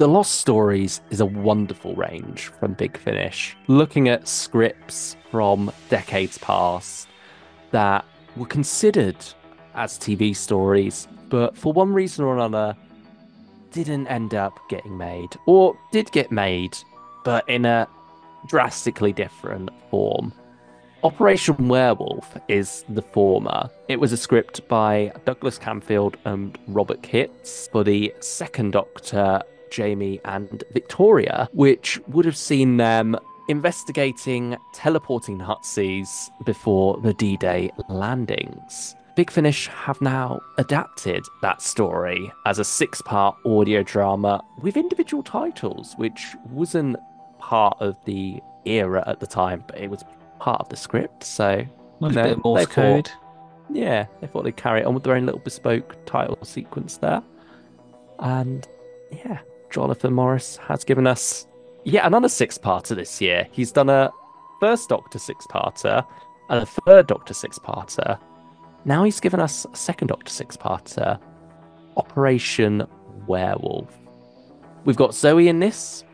The Lost Stories is a wonderful range from Big Finish, looking at scripts from decades past that were considered as TV stories, but for one reason or another didn't end up getting made, or did get made, but in a drastically different form. Operation Werewolf is the former. It was a script by Douglas Camfield and Robert Kitts for the second Doctor, Jamie and Victoria, which would have seen them investigating teleporting Nazis before the D-Day landings. Big Finish have now adapted that story as a six-part audio drama with individual titles, which wasn't part of the era at the time, but it was part of the script. So, Nice bit of Morse they thought, code. yeah, they thought they'd carry it on with their own little bespoke title sequence there. And yeah, Jonathan Morris has given us yet another six-parter this year. He's done a first Doctor six-parter and a third Doctor six-parter. Now he's given us a second Doctor six-parter, Operation Werewolf. We've got Zoe in this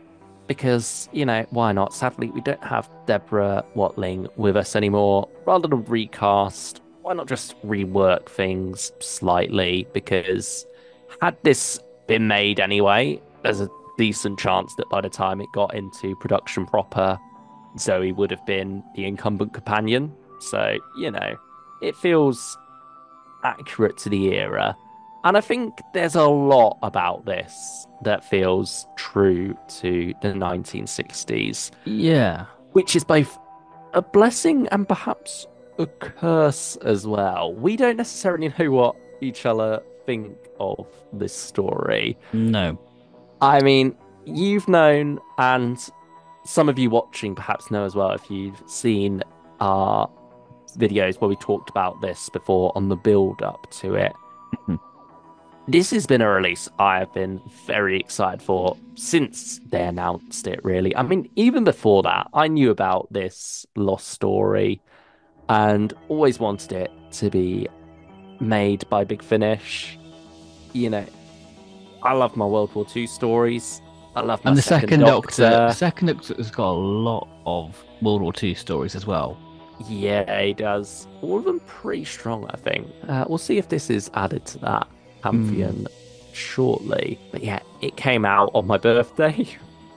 because, why not? Sadly, we don't have Deborah Watling with us anymore. Rather than recast, why not just rework things slightly? Because had this been made anyway, there's a decent chance that by the time it got into production proper, Zoe would have been the incumbent companion. So, it feels accurate to the era. And I think there's a lot about this that feels true to the 1960s, Yeah. which is both a blessing and perhaps a curse as well. We don't necessarily know what each other think of this story. No. I mean, you've known, and some of you watching perhaps know as well if you've seen our videos where we talked about this before on the build up to it. Mhm. This has been a release I have been very excited for since they announced it, really. I mean, even before that, I knew about this Lost Story and always wanted it to be made by Big Finish. You know, I love my World War II stories. I love my And the Second second Doctor, Doctor. has got a lot of World War II stories as well. Yeah, he does. All of them pretty strong, I think. We'll see if this is added to that Mm. pantheon shortly. But yeah, it came out on my birthday.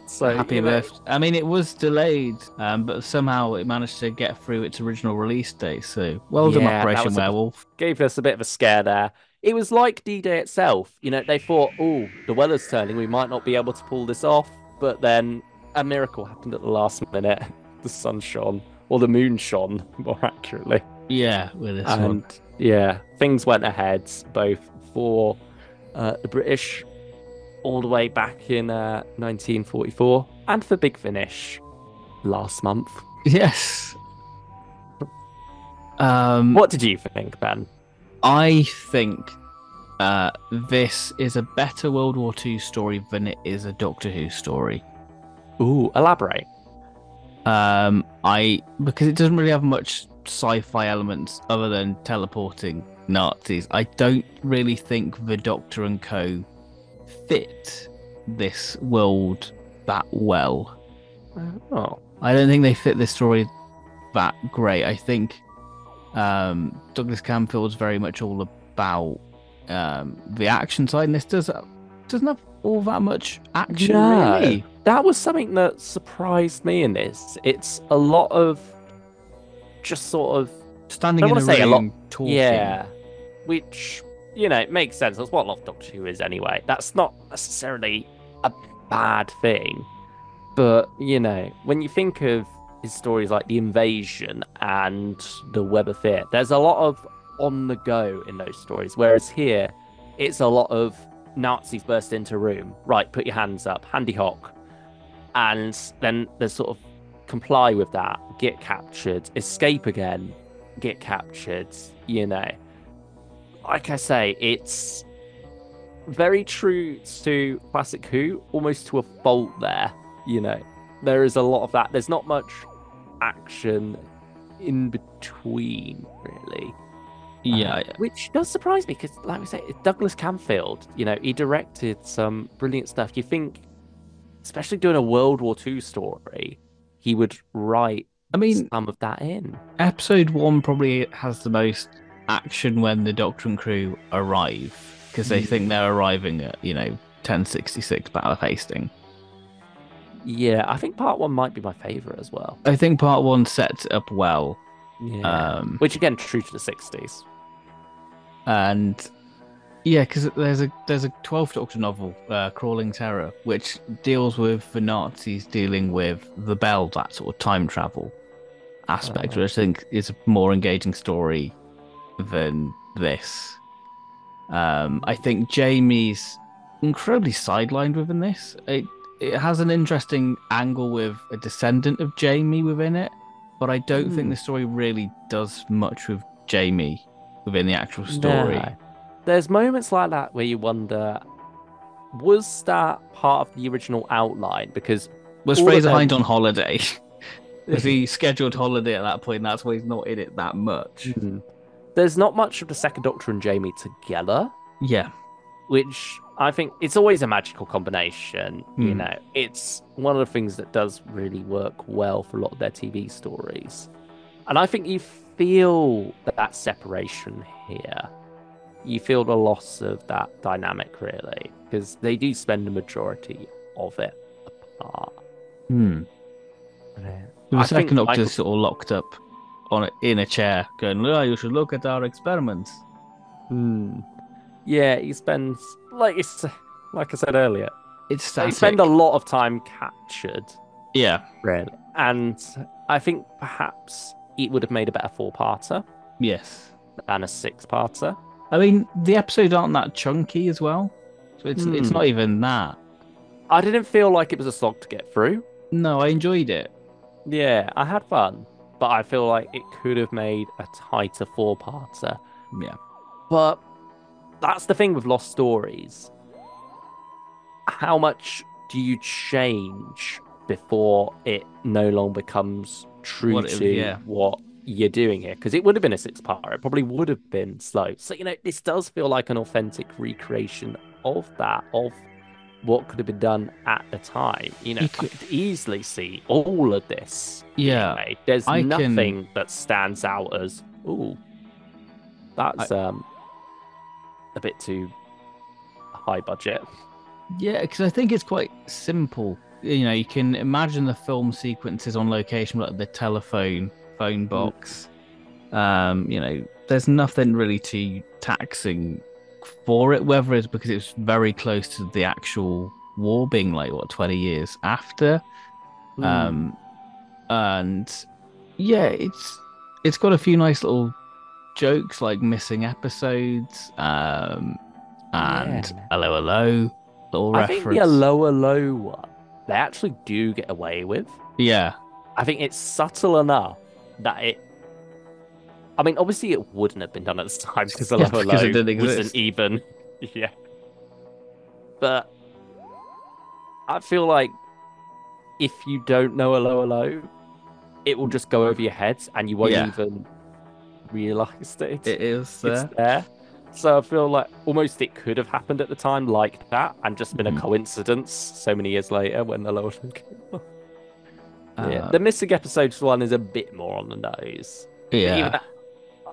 So, Happy birthday. I mean, it was delayed, but somehow it managed to get through its original release date. So well done, yeah, Operation Werewolf. gave us a bit of a scare there. It was like D-Day itself. They thought, oh, the weather's turning. We might not be able to pull this off. But then a miracle happened at the last minute. The sun shone, or the moon shone, more accurately. Yeah, with this one. And yeah, things went ahead both for the British all the way back in 1944 and for Big Finish last month. Yes. Um, What did you think, Ben? I think this is a better World War II story than it is a Doctor Who story. Ooh, elaborate. I because it doesn't really have much sci-fi elements other than teleporting Nazis. I don't really think the Doctor and Co fit this world that well. Oh, I don't think they fit this story that great. I think Douglas Camfield's very much all about the action side, and this doesn't have all that much action no. really. That was something that surprised me in this. It's a lot of just sort of, I Standing don't in want a to say a lot, room talking. yeah, which, makes sense. That's what a lot of Doctor Who is anyway. That's not necessarily a bad thing. But, when you think of his stories like The Invasion and The Web of Fear, there's a lot of on the go in those stories. Whereas here, it's a lot of Nazis burst into a room. Right, put your hands up, handy hock. And then there's sort of comply with that, get captured, escape again, get captured, you know. Like I say, it's very true to classic Who, almost to a fault there. You know, there is a lot of that. There's not much action in between, really. Yeah, Which does surprise me because, like we say, it's Douglas Camfield. He directed some brilliant stuff. You think especially doing a World War II story, he would write I mean, some of that in. episode one probably has the most action when the Doctor and crew arrive because they think Hmm. they're arriving at, 1066 Battle of Hastings. Yeah, I think part one might be my favorite as well. I think part one sets it up well. Yeah, Um, which again, true to the 60s. and yeah, because there's a 12th Doctor novel, Crawling Terror, which deals with the Nazis dealing with the Bell, that sort of time travel aspect, Uh, which I think is a more engaging story than this. I think Jamie's incredibly sidelined within this. It has an interesting angle with a descendant of Jamie within it, but I don't think hmm, the story really does much with Jamie within the actual story. no. There's moments like that where you wonder, was that part of the original outline? Because Was all of Fraser Hind them. on holiday? Was he scheduled holiday at that point? That's why he's not in it that much. Hmm. There's not much of the second Doctor and Jamie together, Yeah. which I think it's always a magical combination. Hmm. It's one of the things that does really work well for a lot of their TV stories. And I think you feel that separation here. You feel the loss of that dynamic, really, because they do spend the majority of it apart. Hmm. Yeah. The I second think Doctor's Michael. sort of locked up in a chair, going, "Oh, you should look at our experiments." Hmm. Yeah, he spends like I said earlier, It's they spend a static. lot of time captured, Yeah. really, and I think perhaps it would have made a better four-parter Yes. than a six-parter. I mean, the episodes aren't that chunky as well, so it's Hmm. not even that. I didn't feel like it was a slog to get through. No, I enjoyed it. Yeah, I had fun, but I feel like it could have made a tighter four-parter. Yeah. But that's the thing with Lost Stories. How much do you change before it no longer becomes true to Yeah. what you're doing here? Because it would have been a six-parter. It probably would have been slow. So, this does feel like an authentic recreation of that, of what could have been done at the time. You I could. could easily see all of this being Yeah. made. There's I can. nothing that stands out as, oh, I, that's a bit too high budget. yeah, because I think it's quite simple. You can imagine the film sequences on location, like the telephone phone Mm, box. There's nothing really too taxing for it, whether it's because it's very close to the actual war being like what 20 years after. mm, Um, and yeah, it's got a few nice little jokes like missing episodes, and yeah. hello hello, little I think the reference. lower low one, they actually do get away with. Yeah, I think it's subtle enough that I mean, obviously it wouldn't have been done at the time because the yeah, lower because it low didn't wasn't exist. even, yeah. But I feel like if you don't know a lower low, it will just go over your heads and you won't Yeah, even realize that it is it's there. there. So I feel like almost it could have happened at the time like that and just been a Mhm. coincidence so many years later when the lower low came up. Yeah, Uh, the missing episodes one is a bit more on the nose. But even yeah, that,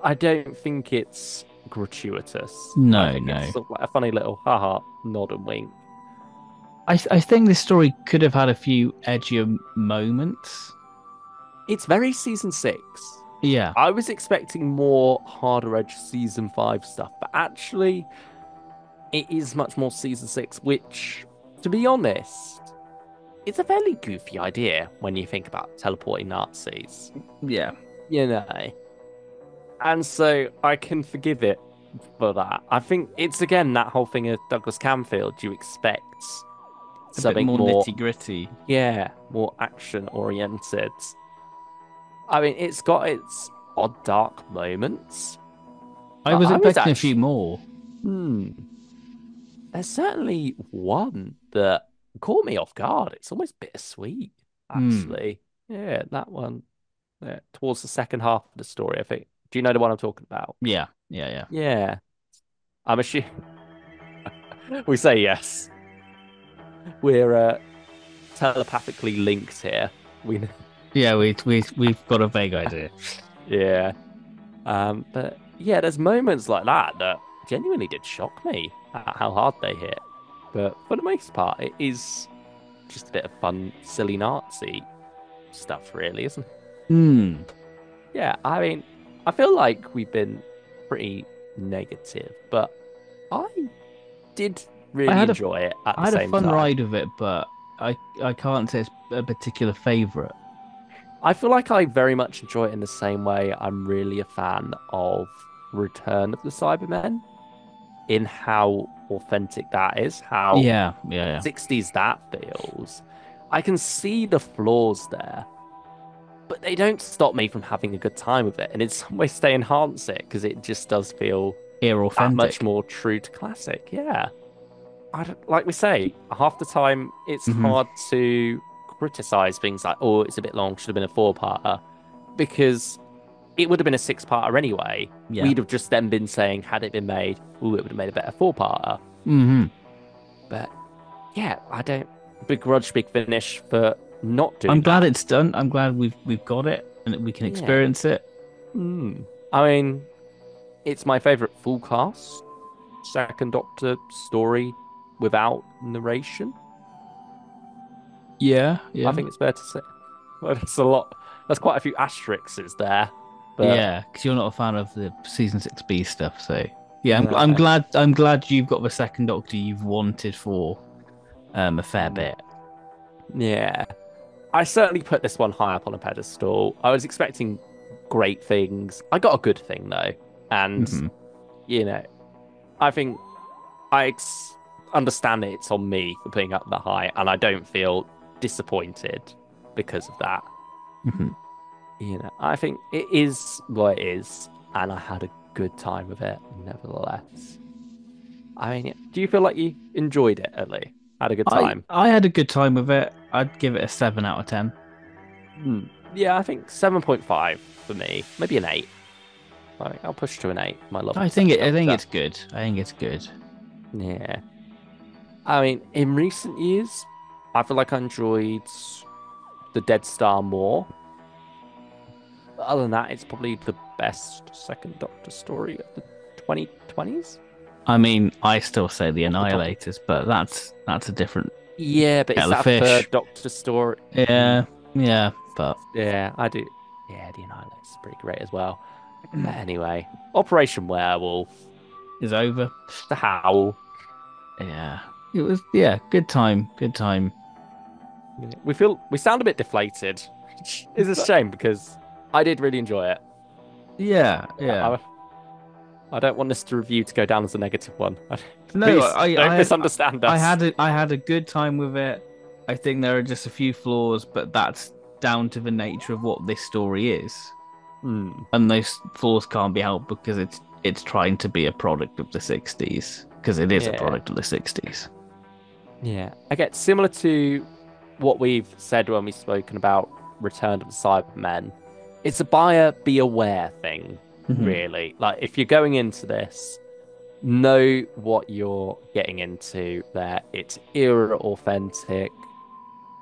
I don't think it's gratuitous. I no, think it's no. sort of like a funny little haha nod and wink. I think this story could have had a few edgier moments. It's very season six. Yeah, I was expecting more harder edge season five stuff, but actually it is much more season six, which, to be honest, it's a fairly goofy idea when you think about teleporting Nazis, yeah. you know. And so I can forgive it for that. I think it's again that whole thing of Douglas Camfield. You expect A bit something more more, nitty gritty. yeah, more action oriented. I mean, it's got its odd dark moments, I but was I was expecting a few actually, more. hmm, there's certainly one that caught me off guard. It's almost bittersweet, Hmm. actually. Yeah, that one. Yeah, towards the second half of the story, I think. Do you know the one I'm talking about? Yeah, yeah, yeah. Yeah, I'm assuming we say yes. We're telepathically linked here. We, Yeah, we've got a vague idea. yeah. But yeah, there's moments like that that genuinely did shock me at how hard they hit. But for the most part, it is just a bit of fun, silly Nazi stuff, really, isn't it? Hmm. Yeah, I mean, I feel like we've been pretty negative, but I did I really had a enjoy it at I the had a same fun time. ride with it, but I can't say it's a particular favorite. I feel like I very much enjoy it in the same way I'm really a fan of Return of the Cybermen in how authentic that is, how Yeah, yeah, yeah. 60s that feels. I can see the flaws there, but they don't stop me from having a good time with it. And in some ways, they enhance it because it just does feel Ear that much authentic. more true to classic. Yeah. Like we say, half the time it's Hmm. hard to criticize things like, oh, it's a bit long, should have been a four-parter, because it would have been a six-parter anyway. Yeah. We'd have just then been saying, had it been made, oh, it would have made a better four-parter. Hmm. But yeah, I don't begrudge Big Finish for not I'm doing glad that. it's done. I'm glad we've got it and that we can Yeah. experience it. I mean, it's my favorite full cast Second Doctor story without narration. Yeah, I yeah. think it's fair to say. Well, that's a lot. That's quite a few asterisks there. But Yeah, because you're not a fan of the season 6B stuff, so yeah, I'm no, glad you've got the second Doctor you've wanted for a fair mm, bit. yeah. I certainly put this one high up on a pedestal. I was expecting great things. I got a good thing though, and Hmm. you know, I think understand that it's on me for putting up the high, and I don't feel disappointed because of that. Hmm. I think it is what it is, and I had a good time with it, nevertheless. I mean, do you feel like you enjoyed it at least? Had a good time? I had a good time with it. I'd give it a 7 out of 10. Yeah, I think 7.5 for me, maybe an 8. I think I'll push to an 8. My love of I Second think Doctor. it's good. I think it's good. Yeah. I mean, in recent years, I feel like I enjoyed the Dead Star more. But other than that, it's probably the best Second Doctor story of the 2020s. I mean, I still say the Off the top of Annihilators, but that's a different Yeah, but it's kettle of that fish. third Doctor story. Yeah, yeah, but Yeah, I do. Yeah, the Annihilator's pretty great as well. But anyway, Operation Werewolf, is over. The Howl. Yeah, it was. Yeah, good time. Good time. Yeah, we sound a bit deflated, which is a But shame because I did really enjoy it. yeah, I, yeah. I, I don't want this review to go down as a negative one. No, Please don't misunderstand us. I had a good time with it. I think there are just a few flaws, but that's down to the nature of what this story is, Hmm. and those flaws can't be helped because it's trying to be a product of the '60s because it is a Yeah, product of the '60s. yeah. I get similar to what we've said when we've spoken about Return of the Cybermen. It's a buyer be aware thing, Hmm. really. Like if you're going into this, know what you're getting into there. It's era authentic,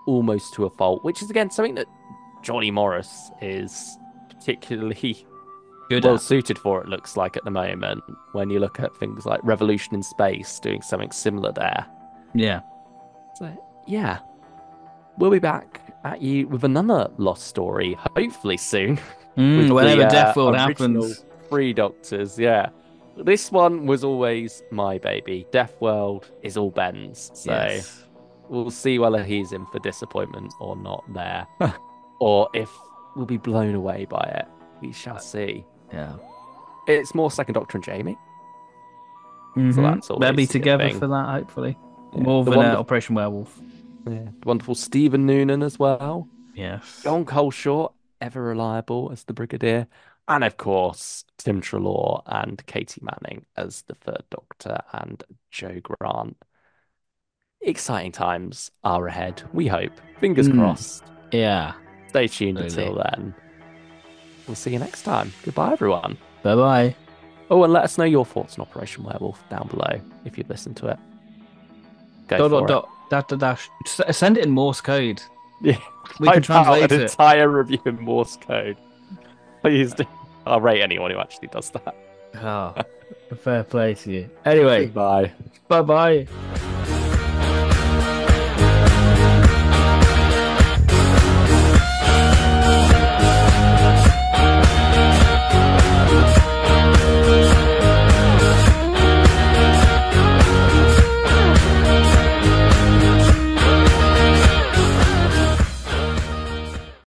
almost to a fault, which is again something that Johnny Morris is particularly Good well at. suited for, it looks like at the moment, when you look at things like Revolution in Space doing something similar there. Yeah. So yeah, we'll be back at you with another lost story, hopefully soon, with the Whenever Death World original happens. three Doctors. Yeah, this one was always my baby. Death World is all Ben's, so Yes. we'll see whether he's in for disappointment or not there, or if we'll be blown away by it. We shall see. Yeah. It's more Second Doctor and Jamie, so Hmm. that's They'll be always a good together thing. for that, hopefully. Yeah, More the than wonderful, Operation Werewolf. the wonderful Stephen Noonan as well. Yes. John Coleshaw, ever reliable as the Brigadier. And of course, Tim Treloar and Katie Manning as the Third Doctor and Joe Grant. Exciting times are ahead, we hope. Fingers Mm, crossed. yeah, Stay tuned absolutely. until then. We'll see you next time. Goodbye, everyone. Bye bye. Oh, and let us know your thoughts on Operation Werewolf down below if you've listened to it. Go Dot dot for it. dot. dash dash. Send it in Morse code. Yeah, We can type out translate an it. entire review in Morse code. Please do. I'll rate anyone who actually does that. Ah, fair play to you. Anyway, Goodbye. bye bye.